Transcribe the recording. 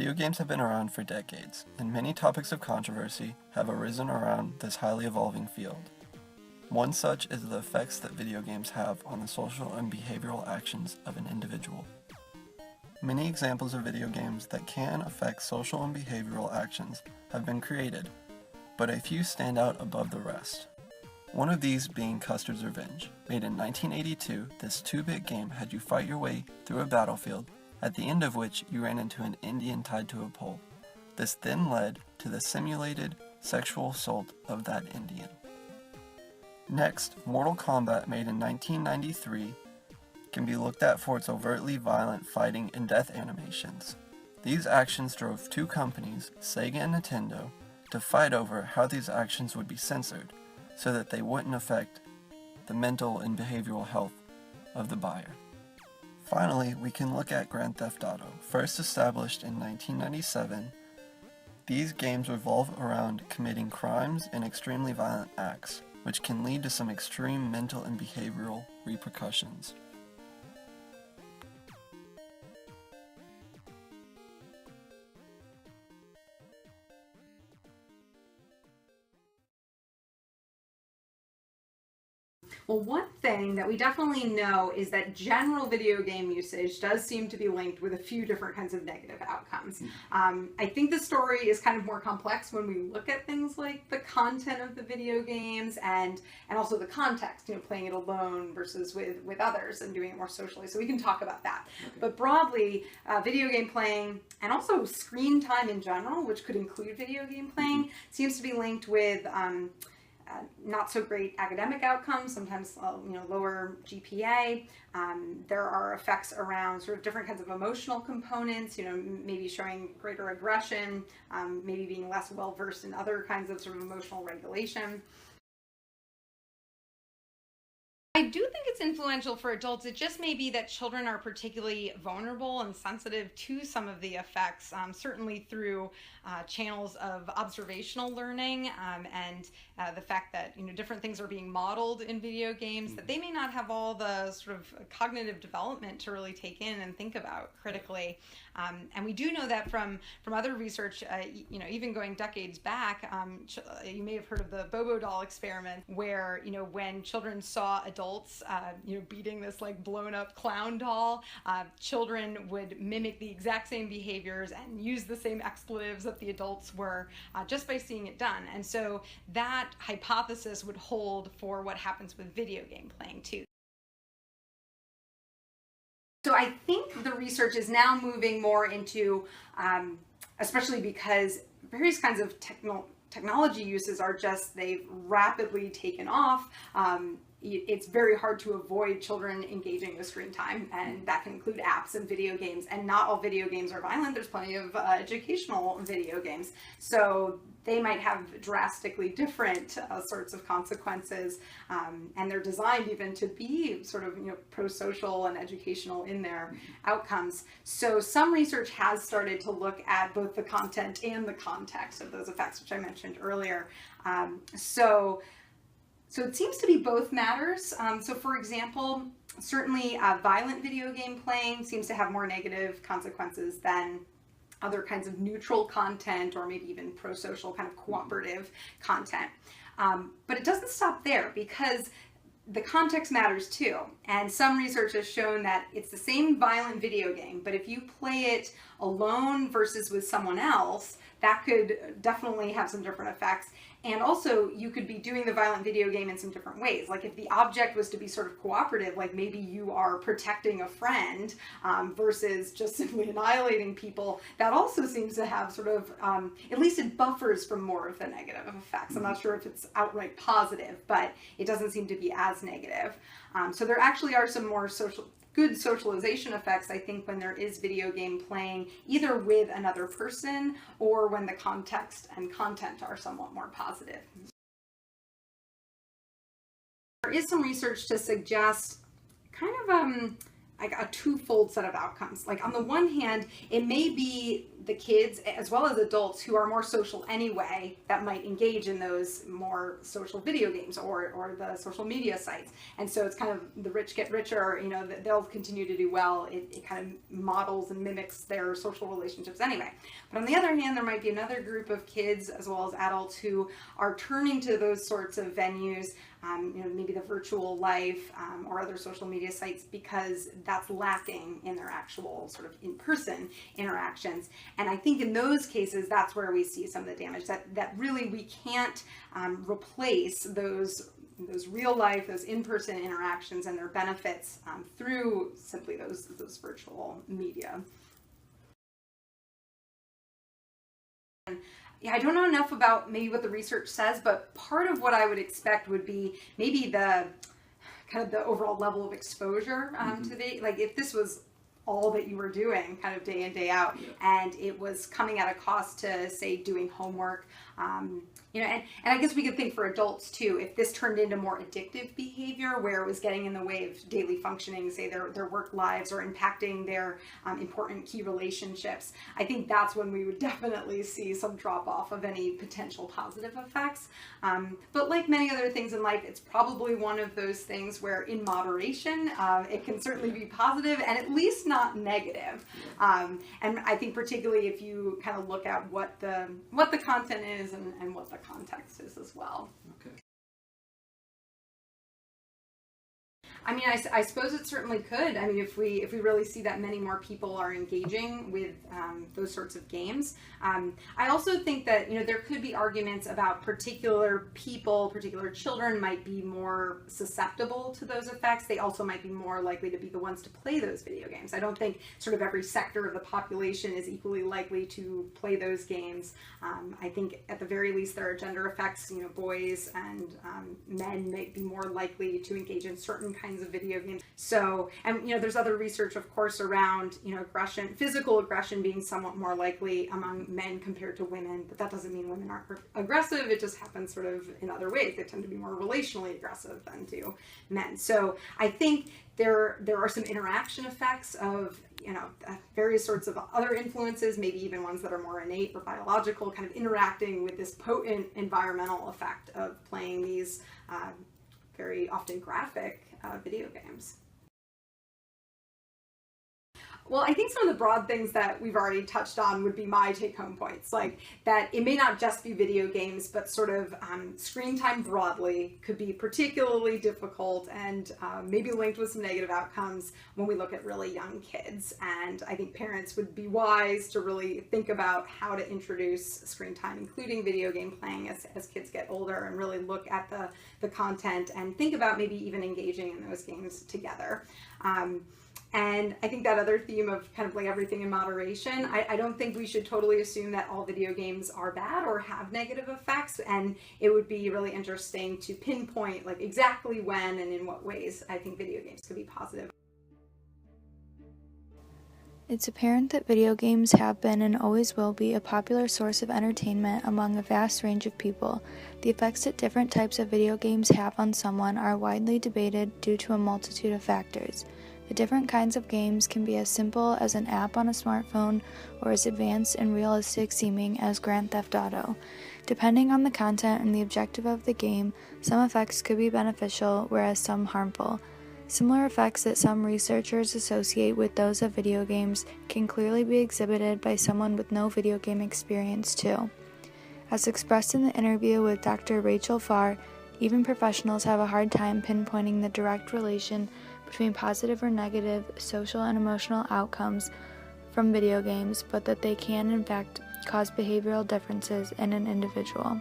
Video games have been around for decades, and many topics of controversy have arisen around this highly evolving field. One such is the effects that video games have on the social and behavioral actions of an individual. Many examples of video games that can affect social and behavioral actions have been created, but a few stand out above the rest. One of these being Custer's Revenge. Made in 1982, this 2-bit game had you fight your way through a battlefield, at the end of which you ran into an Indian tied to a pole. This then led to the simulated sexual assault of that Indian. Next, Mortal Kombat, made in 1993, can be looked at for its overtly violent fighting and death animations. These actions drove two companies, Sega and Nintendo, to fight over how these actions would be censored, so that they wouldn't affect the mental and behavioral health of the buyer. Finally, we can look at Grand Theft Auto. First established in 1997, these games revolve around committing crimes and extremely violent acts, which can lead to some extreme mental and behavioral repercussions. Well, one thing that we definitely know is that general video game usage does seem to be linked with a few different kinds of negative outcomes. I think the story is kind of more complex when we look at things like the content of the video games and also the context, playing it alone versus with others and doing it more socially. So we can talk about that. Okay. But broadly, video game playing and also screen time in general, which could include video game playing, seems to be linked with not so great academic outcomes, sometimes lower GPA. There are effects around sort of different kinds of emotional components, maybe showing greater aggression, maybe being less well versed in other kinds of sort of emotional regulation. I do think it's influential for adults. It just may be that children are particularly vulnerable and sensitive to some of the effects, certainly through channels of observational learning and the fact that different things are being modeled in video games, that they may not have all the sort of cognitive development to really take in and think about critically. And we do know that from other research, even going decades back, you may have heard of the Bobo doll experiment, where when children saw adults beating this like blown up clown doll, children would mimic the exact same behaviors and use the same expletives that the adults were, just by seeing it done. And so that hypothesis would hold for what happens with video game playing too. So I think the research is now moving more into, especially because various kinds of technology uses are they've rapidly taken off. It's very hard to avoid children engaging with screen time, and that can include apps and video games. And not all video games are violent. There's plenty of educational video games. So they might have drastically different sorts of consequences, and they're designed even to be sort of pro-social and educational in their outcomes. So some research has started to look at both the content and the context of those effects, which I mentioned earlier. So it seems to be both matters. So for example, certainly violent video game playing seems to have more negative consequences than other kinds of neutral content or maybe even pro-social kind of cooperative content. But it doesn't stop there, because the context matters too. And some research has shown that it's the same violent video game, but if you play it alone versus with someone else, that could definitely have some different effects. And also, you could be doing the violent video game in some different ways. Like if the object was to be sort of cooperative, like maybe you are protecting a friend versus just simply annihilating people, that also seems to have sort of, at least it buffers from more of the negative effects. I'm not sure if it's outright positive, but it doesn't seem to be as negative. So there actually are some more good socialization effects, I think, when there is video game playing, either with another person or when the context and content are somewhat more positive. There is some research to suggest kind of like a twofold set of outcomes. Like on the one hand, it may be the kids as well as adults who are more social anyway that might engage in those more social video games or the social media sites. And so it's kind of the rich get richer, you know, they'll continue to do well. It kind of models and mimics their social relationships anyway. But on the other hand, there might be another group of kids as well as adults who are turning to those sorts of venues, you know, maybe the virtual life or other social media sites, because that's lacking in their actual sort of in-person interactions. And I think in those cases, that's where we see some of the damage, that really we can't replace those real life, those in-person interactions and their benefits through simply those virtual media. Yeah, I don't know enough about maybe what the research says, but part of what I would expect would be maybe the kind of the overall level of exposure to the, like if this was all that you were doing kind of day in, day out, and it was coming at a cost to, say, doing homework, you know, and I guess we could think for adults too, if this turned into more addictive behavior where it was getting in the way of daily functioning, say their work lives, or impacting their important key relationships, I think that's when we would definitely see some drop off of any potential positive effects. But like many other things in life, it's probably one of those things where in moderation, it can certainly be positive and at least not negative. And I think particularly if you kind of look at what the content is and what the context is as well. Okay. I mean, I suppose it certainly could. I mean, if we really see that many more people are engaging with those sorts of games. I also think that, you know, there could be arguments about particular people, particular children might be more susceptible to those effects. They also might be more likely to be the ones to play those video games. I don't think sort of every sector of the population is equally likely to play those games. I think at the very least there are gender effects. You know, boys and men may be more likely to engage in certain kinds of video games. So, and you know, there's other research, of course, around, you know, aggression, physical aggression being somewhat more likely among men compared to women, but that doesn't mean women aren't aggressive. It just happens sort of in other ways. They tend to be more relationally aggressive than do men. So I think there are some interaction effects of, you know, various sorts of other influences, maybe even ones that are more innate or biological, kind of interacting with this potent environmental effect of playing these very often graphic video games. Well, I think some of the broad things that we've already touched on would be my take-home points, like that it may not just be video games, but sort of screen time broadly could be particularly difficult and maybe linked with some negative outcomes when we look at really young kids. And I think parents would be wise to really think about how to introduce screen time, including video game playing as kids get older, and really look at the content and think about maybe even engaging in those games together. And I think that other theme of kind of like everything in moderation, I don't think we should totally assume that all video games are bad or have negative effects, and it would be really interesting to pinpoint like exactly when and in what ways I think video games could be positive. It's apparent that video games have been and always will be a popular source of entertainment among a vast range of people. The effects that different types of video games have on someone are widely debated due to a multitude of factors. The different kinds of games can be as simple as an app on a smartphone or as advanced and realistic seeming as Grand Theft Auto. Depending on the content and the objective of the game, some effects could be beneficial, whereas some harmful. Similar effects that some researchers associate with those of video games can clearly be exhibited by someone with no video game experience too. As expressed in the interview with Dr. Rachel Farr, even professionals have a hard time pinpointing the direct relation between positive or negative social and emotional outcomes from video games, but that they can in fact cause behavioral differences in an individual.